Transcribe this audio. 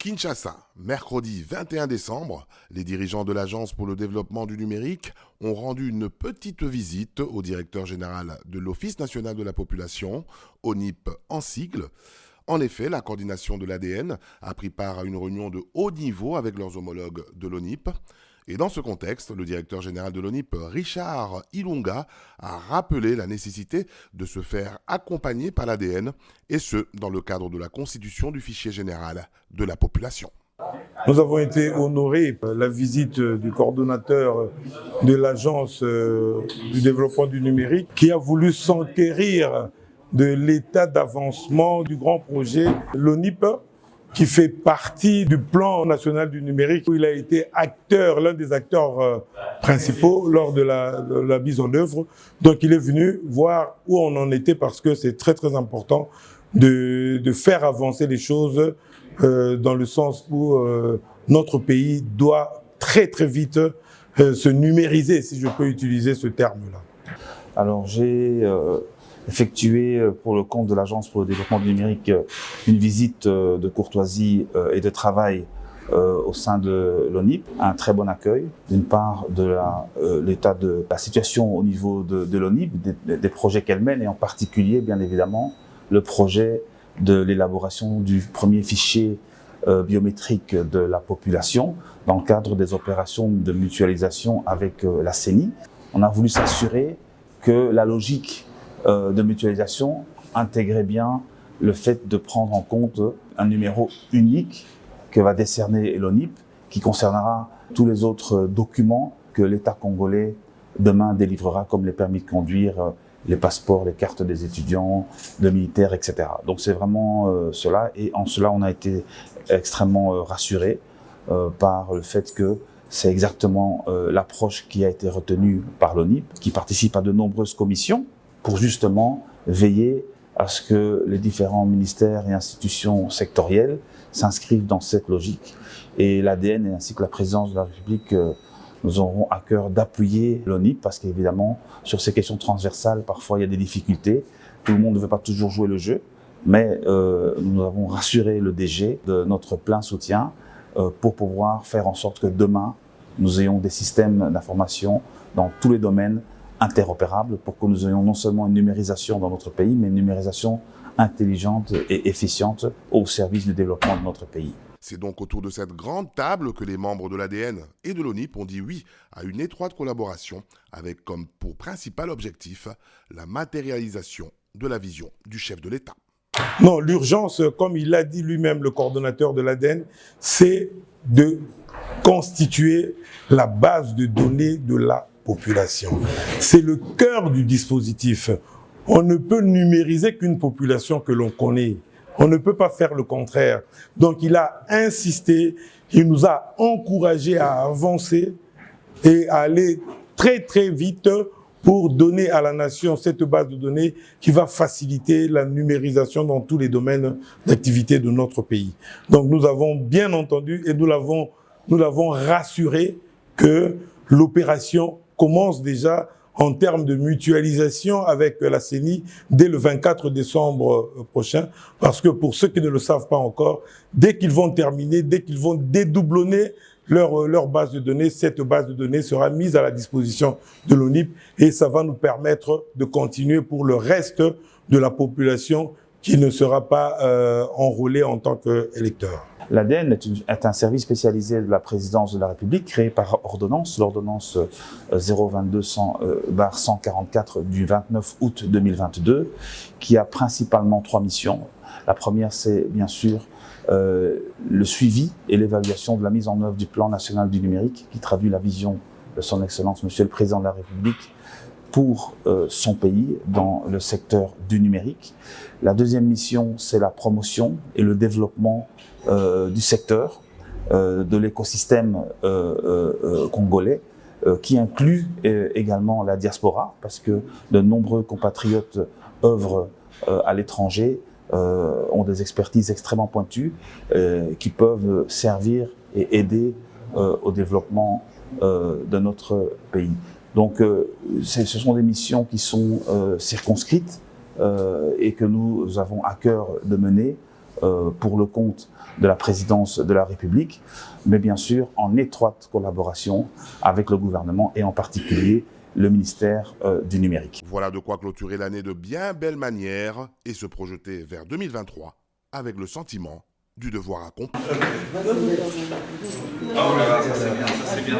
Kinshasa, mercredi 21 décembre, les dirigeants de l'Agence pour le développement du numérique ont rendu une petite visite au directeur général de l'Office national de la population, ONIP en sigle. En effet, la coordination de l'ADN a pris part à une réunion de haut niveau avec leurs homologues de l'ONIP. Et dans ce contexte, le directeur général de l'ONIP, Richard Ilunga, a rappelé la nécessité de se faire accompagner par l'ADN, et ce, dans le cadre de la constitution du fichier général de la population. Nous avons été honorés par la visite du coordonnateur de l'Agence du développement du numérique qui a voulu s'enquérir de l'état d'avancement du grand projet l'ONIP, qui fait partie du plan national du numérique, où il a été acteur, l'un des acteurs principaux lors de la mise en œuvre. Donc il est venu voir où on en était, parce que c'est très très important de faire avancer les choses dans le sens où notre pays doit très très vite se numériser, si je peux utiliser ce terme-là. Alors j'ai effectué pour le compte de l'Agence pour le développement du numérique une visite de courtoisie et de travail au sein de l'ONIP. Un très bon accueil, d'une part de l'état de la situation au niveau de l'ONIP, des projets qu'elle mène, et en particulier bien évidemment le projet de l'élaboration du premier fichier biométrique de la population dans le cadre des opérations de mutualisation avec la CENI. On a voulu s'assurer que la logique de mutualisation intégrait bien le fait de prendre en compte un numéro unique que va décerner l'ONIP, qui concernera tous les autres documents que l'État congolais demain délivrera, comme les permis de conduire, les passeports, les cartes des étudiants, de militaires, etc. Donc c'est vraiment cela, et en cela on a été extrêmement rassurés par le fait que c'est exactement l'approche qui a été retenue par l'ONIP, qui participe à de nombreuses commissions pour justement veiller à ce que les différents ministères et institutions sectorielles s'inscrivent dans cette logique. Et l'ADN ainsi que la présidence de la République, nous aurons à cœur d'appuyer l'ONIP, parce qu'évidemment, sur ces questions transversales, parfois il y a des difficultés. Tout le monde ne veut pas toujours jouer le jeu, mais nous avons rassuré le DG de notre plein soutien pour pouvoir faire en sorte que demain, nous ayons des systèmes d'information dans tous les domaines interopérables, pour que nous ayons non seulement une numérisation dans notre pays, mais une numérisation intelligente et efficiente au service du développement de notre pays. C'est donc autour de cette grande table que les membres de l'ADN et de l'ONIP ont dit oui à une étroite collaboration, avec comme pour principal objectif la matérialisation de la vision du chef de l'État. Non, l'urgence, comme il l'a dit lui-même, le coordonnateur de l'ADN, c'est de constituer la base de données de la population. C'est le cœur du dispositif. On ne peut numériser qu'une population que l'on connaît. On ne peut pas faire le contraire. Donc il a insisté, il nous a encouragés à avancer et à aller très très vite pour donner à la nation cette base de données qui va faciliter la numérisation dans tous les domaines d'activité de notre pays. Donc nous avons bien entendu et nous l'avons rassuré que l'opération commence déjà en termes de mutualisation avec la CENI dès le 24 décembre prochain, parce que pour ceux qui ne le savent pas encore, dès qu'ils vont terminer, dès qu'ils vont dédoublonner leur base de données, cette base de données sera mise à la disposition de l'ONIP, et ça va nous permettre de continuer pour le reste de la population qui ne sera pas enrôlée en tant qu'électeur. L'ADN est un service spécialisé de la présidence de la République, créé par ordonnance, l'ordonnance 022-144 du 29 août 2022, qui a principalement 3 missions. La première, c'est bien sûr le suivi et l'évaluation de la mise en œuvre du plan national du numérique, qui traduit la vision de son Excellence, Monsieur le Président de la République, pour son pays dans le secteur du numérique. La deuxième mission, c'est la promotion et le développement du secteur, de l'écosystème congolais, qui inclut également la diaspora, parce que de nombreux compatriotes œuvrent à l'étranger, ont des expertises extrêmement pointues, qui peuvent servir et aider au développement de notre pays. Donc ce sont des missions qui sont circonscrites et que nous avons à cœur de mener pour le compte de la présidence de la République, mais bien sûr en étroite collaboration avec le gouvernement et en particulier le ministère du numérique. Voilà de quoi clôturer l'année de bien belle manière et se projeter vers 2023 avec le sentiment du devoir accompli. Oh là là, ça c'est bien, ça c'est bien.